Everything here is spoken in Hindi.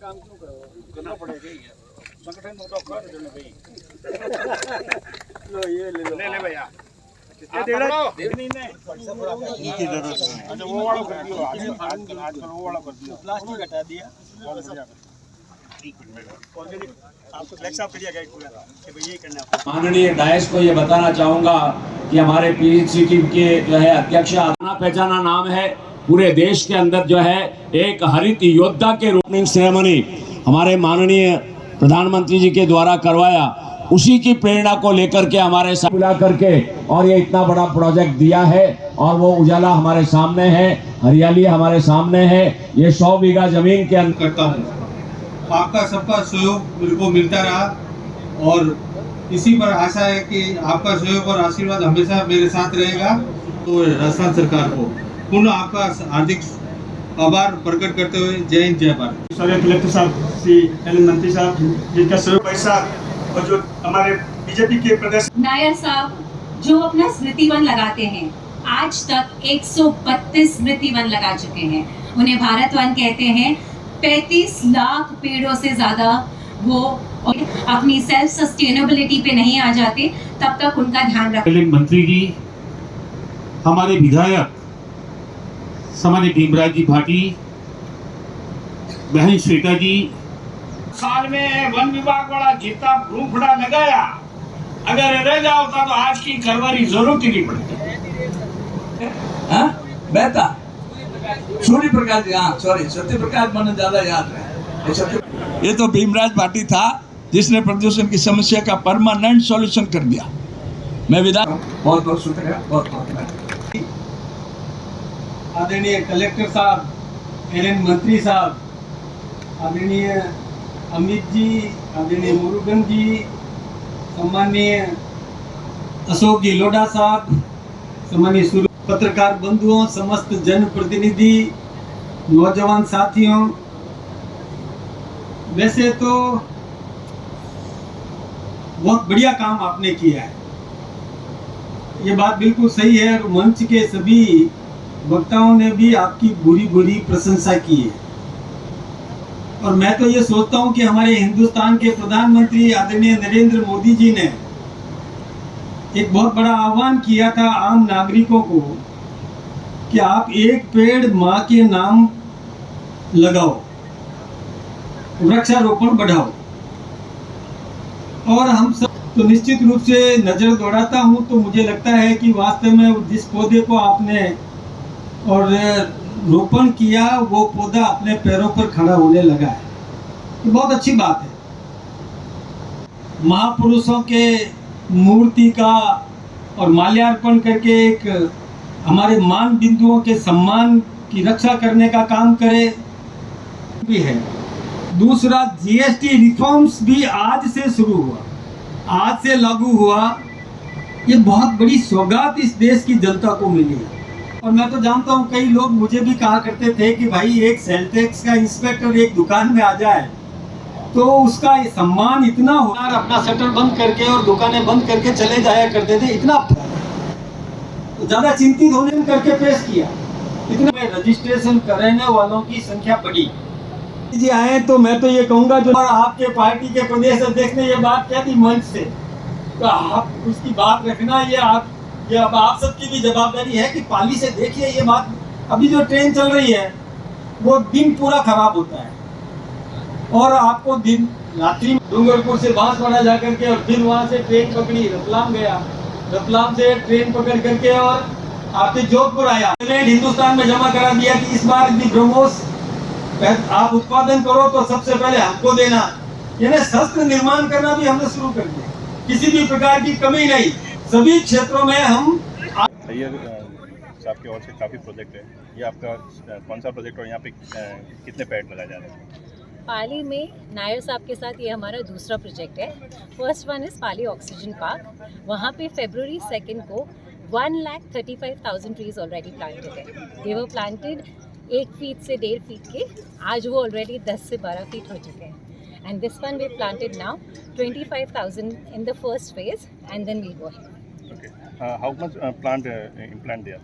काम क्यों करो, करना पड़ेगा ही संगठन में तो कर देना भाई। लो ये ले ले भैया। कितने देनी ने इनकी जरूरत नहीं। अच्छा वो वाला कर दियो, आजकल वो वाला कर दियो, प्लास्टिक हटा दिया। आपको ब्लैक साफ कर दिया गया पूरा कि भाई ये करना है। माननीय डायस को ये बताना चाहूंगा कि हमारे पीएचसी टीम के जो है अध्यक्ष आना पहचाना नाम है, पूरे देश के अंदर जो है एक हरित योद्धा के रूप में सेरेमनी हमारे माननीय प्रधानमंत्री जी के द्वारा करवाया, उसी की प्रेरणा को लेकर के हमारे साथ बुला करके और ये इतना बड़ा प्रोजेक्ट दिया है। और वो उजाला हमारे सामने है, हरियाली हमारे सामने है, ये 100 बीघा जमीन के अंदर करता हूँ। आपका सबका सहयोग मेरे को मिलता रहा और इसी पर आशा है कि आपका सहयोग और आशीर्वाद हमेशा मेरे साथ रहेगा। तो राजस्थान सरकार को पुनः आपका हार्दिक आभार प्रकट करते हुए जय हिंद जय भारत। सारे कलेक्टर साहब, श्री एलन मंत्री साहब जिनका सहयोग पैसा और जो हमारे बीजेपी के प्रदेश नायर साहब जो अपना स्मृति वन लगाते हैं, आज तक 132 स्मृति वन लगा चुके हैं। उन्हें भारत वन कहते हैं। 35 लाख पेड़ों से ज्यादा वो अपनी सेल्फ सस्टेनेबिलिटी पे नहीं आ जाते तब तक उनका ध्यान रखें। मंत्री जी, हमारे विधायक सामान्य भीमराज जी भाटी, बहन श्वेता जी, साल में वन विभाग वाला जितना रूपड़ा लगाया, अगर रह जाता तो आज की करवारी जरूरत ही नहीं पड़ती। बेहता सूर्य प्रकाश, हाँ सॉरी सत्य प्रकाश मैंने ज्यादा याद है। ये तो भीमराज भाटी था जिसने प्रदूषण की समस्या का परमानेंट सॉल्यूशन कर दिया। मैं विधायक बहुत बहुत शुक्रिया, बहुत बहुत आदरणीय कलेक्टर साहब, एलन मंत्री साहब, आदरणीय अमित जी, आदरणीय मुरुगन जी, सम्माननीय अशोक जी लोढ़ा साहब, सम्मानीय पत्रकार बंधुओं, समस्त जन प्रतिनिधि, नौजवान साथियों, वैसे तो बहुत बढ़िया काम आपने किया है, ये बात बिल्कुल सही है। और मंच के सभी वक्ताओं ने भी आपकी बुरी बुरी प्रशंसा की है। और मैं तो ये सोचता हूँ कि हमारे हिंदुस्तान के प्रधानमंत्री आदरणीय नरेंद्र मोदी जी ने एक बहुत बड़ा आह्वान किया था आम नागरिकों को कि आप एक पेड़ माँ के नाम लगाओ, वृक्षारोपण बढ़ाओ। और हम सब तो निश्चित रूप से नजर दौड़ाता हूँ तो मुझे लगता है कि वास्तव में जिस पौधे को आपने और रोपण किया वो पौधा अपने पैरों पर खड़ा होने लगा है, ये बहुत अच्छी बात है। महापुरुषों के मूर्ति का और माल्यार्पण करके एक हमारे मान बिंदुओं के सम्मान की रक्षा करने का काम करे भी है। दूसरा, जीएसटी रिफॉर्म्स भी आज से शुरू हुआ, आज से लागू हुआ। ये बहुत बड़ी सौगात इस देश की जनता को मिली है। और मैं तो जानता हूँ कई लोग मुझे भी कहा करते थे कि भाई एक सेल टैक्स का इंस्पेक्टर एक दुकान में आ जाए तो उसका सम्मान इतना हो, अपना शटर बंद करके और दुकानें बंद करके चले जाया करते थे। इतना तो ज्यादा चिंतित होने करके पेश किया, इतना में रजिस्ट्रेशन कराने वालों की संख्या बढ़ी। जी आए तो मैं तो ये कहूँगा, जो आपके पार्टी के प्रदेश अध्यक्ष ने ये बात क्या थी मंच से, तो आप उसकी बात रखना। ये अब आप सबकी भी जवाबदारी है कि पाली से देखिए ये बात। अभी जो ट्रेन चल रही है वो दिन पूरा खराब होता है और आपको दिन रात्रि में डूंगरपुर से बांसवाड़ा जा करके और फिर वहाँ से ट्रेन पकड़ी, रतलाम गया, रतलाम से ट्रेन पकड़ करके और आपके जोधपुर आया। हिंदुस्तान में जमा करा दिया कि इस बार भी ब्रह्मोस आप उत्पादन करो तो सबसे पहले हमको देना। यानी शस्त्र निर्माण करना भी हमने शुरू कर दिया, किसी भी प्रकार की कमी नहीं, सभी क्षेत्रों में हम। साहब की ओर से काफ़ी प्रोजेक्ट है, ये आपका कौन सा प्रोजेक्ट और यहाँ पे कितने पेड़ लगाए जा रहे हैं? पाली में नायर साहब के साथ ये हमारा दूसरा प्रोजेक्ट है। First one is Pali oxygen park. वहाँ पे February 2 को 1,35,000 ट्रीज ऑलरेडी प्लांटेड है। दे वर प्लांटेड 1 फीट से 1.5 फीट के, आज वो ऑलरेडी 10 से 12 फीट हो चुके हैं। And this one we planted now 25,000 in the first phase and then we go ahead. Okay. How much plant implant there?